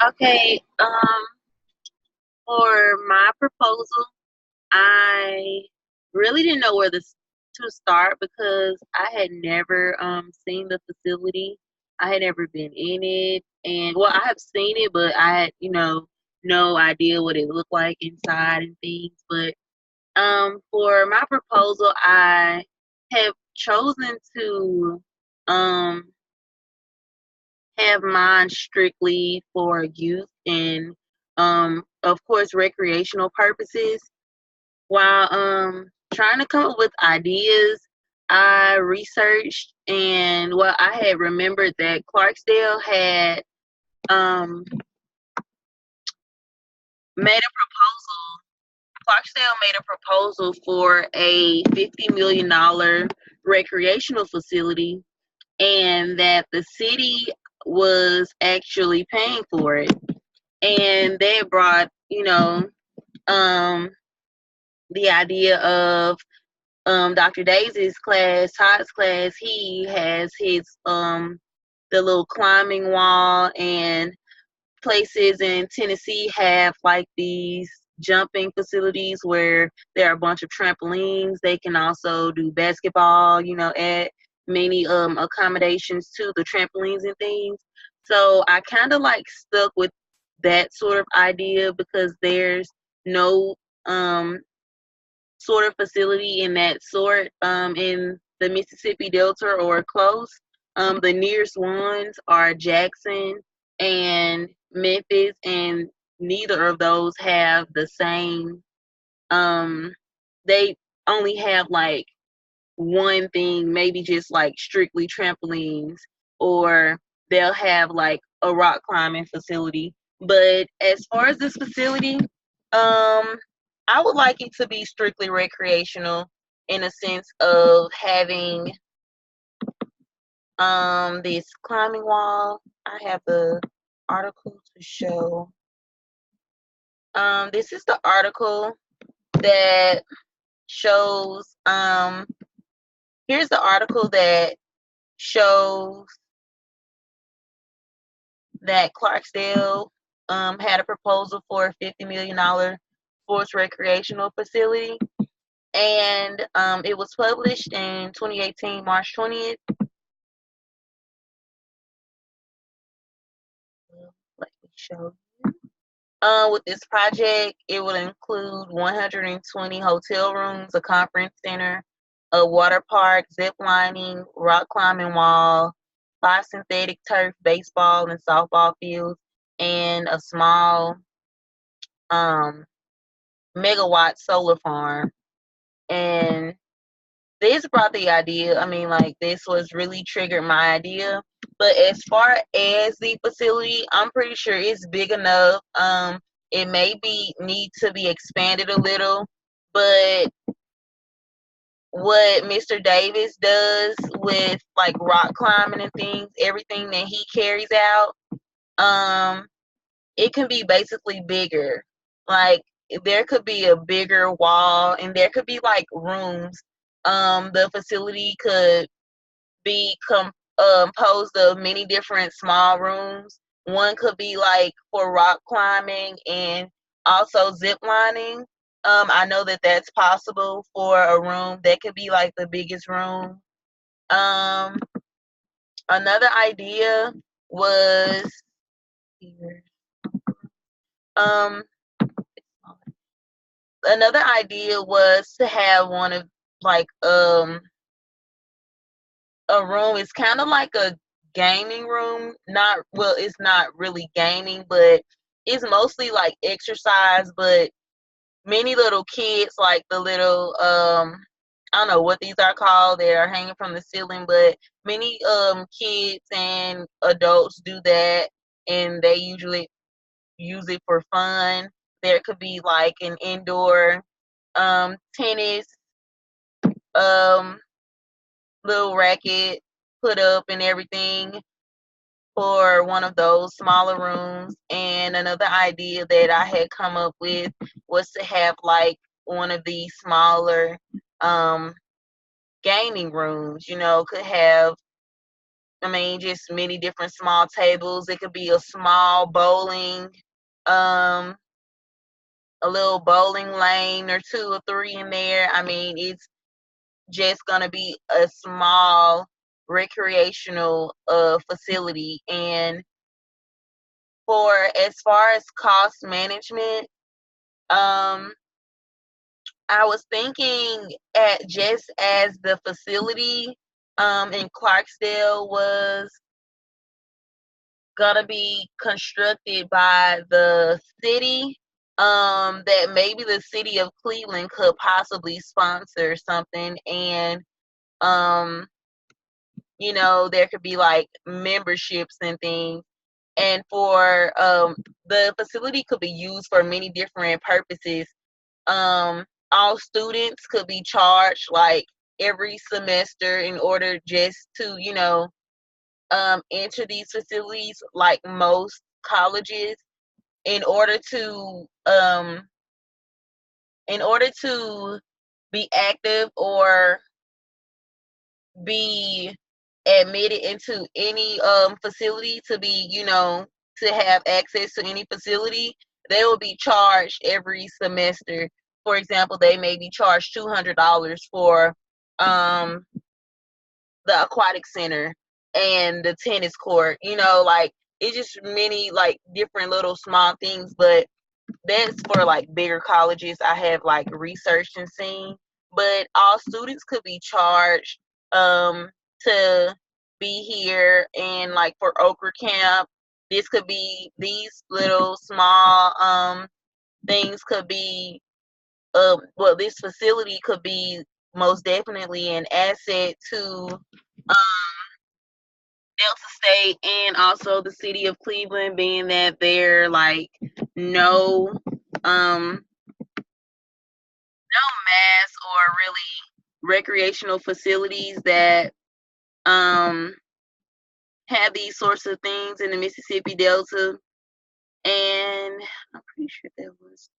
Okay, for my proposal, I really didn't know to start because I had never seen the facility. I had never been in it, and well, I have seen it, but I had no idea what it looked like inside and things. But for my proposal, I have chosen to um have mine strictly for youth and of course recreational purposes. While trying to come up with ideas, I researched and well I had remembered that Clarksdale had um made a proposal. Clarksdale made a proposal for a $50 million recreational facility and that the city was actually paying for it. And that brought um the idea of Dr. Daisy's class, Todd's class. He has his the little climbing wall, and places in Tennessee have like these jumping facilities where there are a bunch of trampolines. They can also do basketball, add many accommodations to the trampolines and things. So I kind of like stuck with that sort of idea because there's no sort of facility in that sort in the Mississippi Delta or close. The nearest ones are Jackson and Memphis, and neither of those have the same. Um, they only have like one thing, maybe just like strictly trampolines, or they'll have like a rock climbing facility. But as far as this facility, I would like it to be strictly recreational in a sense of having this climbing wall. I have the article to show. This is the article that shows here's the article that shows that Clarksdale had a proposal for a $50 million sports recreational facility, and it was published in 2018, March 20th. Let me show. With this project, it will include 120 hotel rooms, a conference center, a water park, zip lining, rock climbing wall, 5 synthetic turf, baseball and softball fields, and a small um, megawatt solar farm. And this brought the idea. I mean, like, this was really triggered my idea. But as far as the facility, I'm pretty sure it's big enough. It may be need to be expanded a little, but what Mr. Davis does with like rock climbing and things, everything that he carries out, um, it can be basically bigger. Like there could be a bigger wall and there could be like rooms. The facility could be composed of many different small rooms. One could be like for rock climbing and also zip lining. I know that that's possible for a room that could be like the biggest room. Um, Another idea was um another idea was to have one of like a room. It's kind of like a gaming room. Not well, it's not really gaming, but it's mostly like exercise. But many little kids, like the little I don't know what these are called. They are hanging from the ceiling, but many kids and adults do that, and they usually use it for fun. There could be like an indoor tennis um little racket put up and everything for one of those smaller rooms. And another idea that I had come up with was to have like one of these smaller um gaming rooms, could have I mean, just many different small tables. It could be a small bowling, um, a little bowling lane or two or three in there. I mean, it's just gonna be a small recreational facility. And for as far as cost management, um, I was thinking at just as the facility in Clarksdale was gonna be constructed by the city, that maybe the city of Cleveland could possibly sponsor something. And um there could be like memberships and things. And for the facility could be used for many different purposes. All students could be charged like every semester in order just to enter these facilities, like most colleges. in order to um in order to be active or be admitted into any facility, to be to have access to any facility, they will be charged every semester. For example, they may be charged $200 for um the aquatic center and the tennis court. Like, it's just many like different little small things. But that's for like bigger colleges I have like researched and seen. But all students could be charged um to be here. And like for Okra Camp, this could be these little small things could be well, this facility could be most definitely an asset to Delta State and also the city of Cleveland, being that they're like no um mass or really recreational facilities that um have these sorts of things in the Mississippi Delta. And I'm pretty sure that was,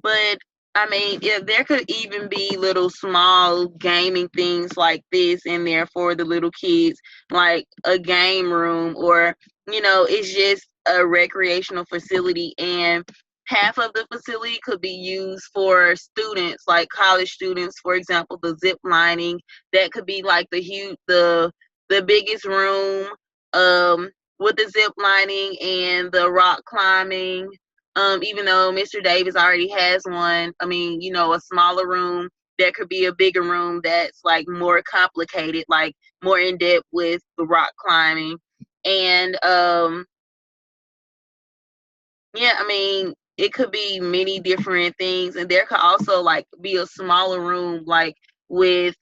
but I mean, if there could even be little small gaming things like this in there for the little kids, like a game room, or it's just a recreational facility. And half of the facility could be used for students, like college students. For example, the zip lining, that could be like the biggest room, with the zip lining and the rock climbing. Even though Mr. Davis already has one, I mean, a smaller room, there could be a bigger room that's like more complicated, like more in depth with the rock climbing. And yeah, I mean, it could be many different things. And there could also like be a smaller room, like with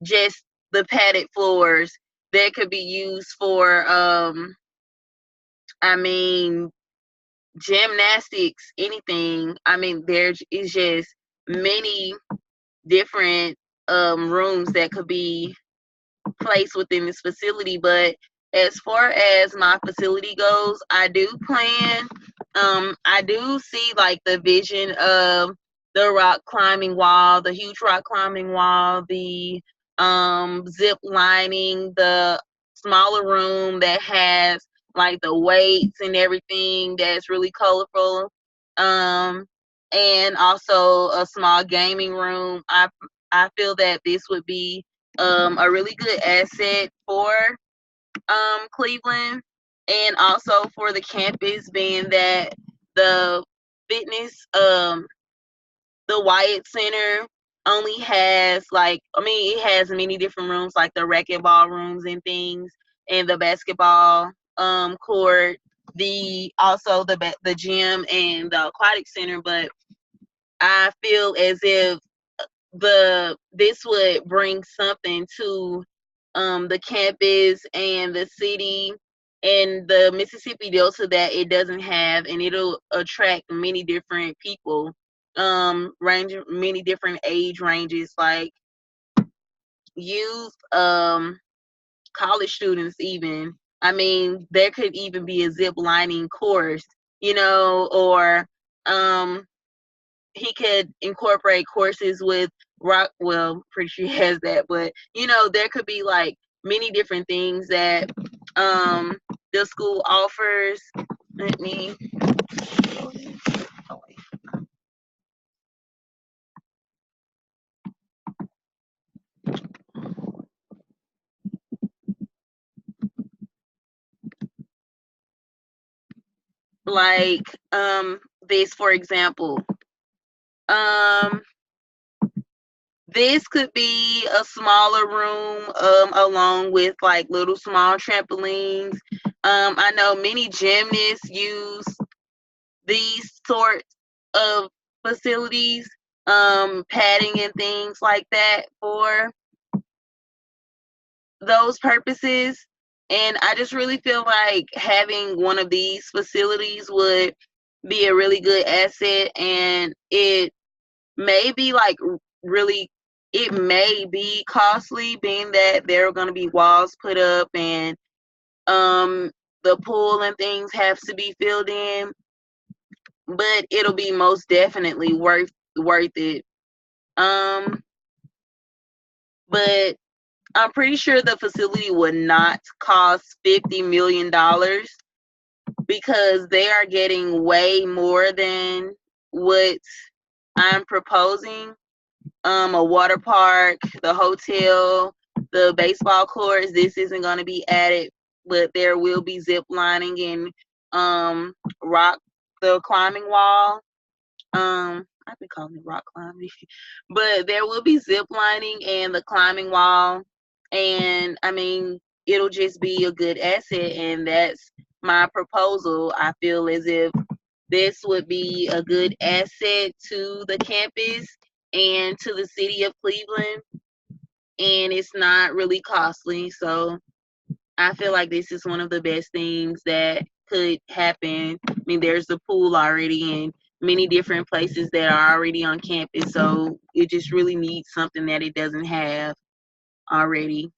just the padded floors, that could be used for I mean, gymnastics, anything. I mean, there is just many different rooms that could be placed within this facility. But as far as my facility goes, I do see like the vision of the rock climbing wall, the huge rock climbing wall, the zip lining, the smaller room that has like the weights and everything that's really colorful. Um and also a small gaming room. I feel that this would be a really good asset for Cleveland, and also for the campus, being that the fitness the Wyatt Center only has like, I mean, it has many different rooms, like the racquetball rooms and things, and the basketball court, the also the gym and the aquatic center. But I feel as if this would bring something to the campus and the city and the Mississippi Delta that it doesn't have, and it'll attract many different people, ranging many different age ranges, like youth, college students even. I mean, there could even be a zip lining course, or um he could incorporate courses with Rock, well, pretty sure he has that, but you know, there could be like many different things that the school offers. Let me like this, for example. Um this could be a smaller room, along with like little small trampolines. I know many gymnasts use these sorts of facilities, padding and things like that for those purposes. And I just really feel like having one of these facilities would be a really good asset, and it may be like really, it may be costly, being that there are going to be walls put up, and the pool and things have to be filled in, but it'll be most definitely worth it. um but I'm pretty sure the facility would not cost $50 million, because they are getting way more than what I'm proposing. A water park, the hotel, the baseball courts. This isn't going to be added, but there will be zip lining and rock the climbing wall. I've been calling it rock climbing, but there will be zip lining and the climbing wall, and I mean, it'll just be a good asset, and that's my proposal. I feel as if this would be a good asset to the campus and to the city of Cleveland, and it's not really costly. So I feel like this is one of the best things that could happen. I mean, there's the pool already and many different places that are already on campus, so it just really needs something that it doesn't have already.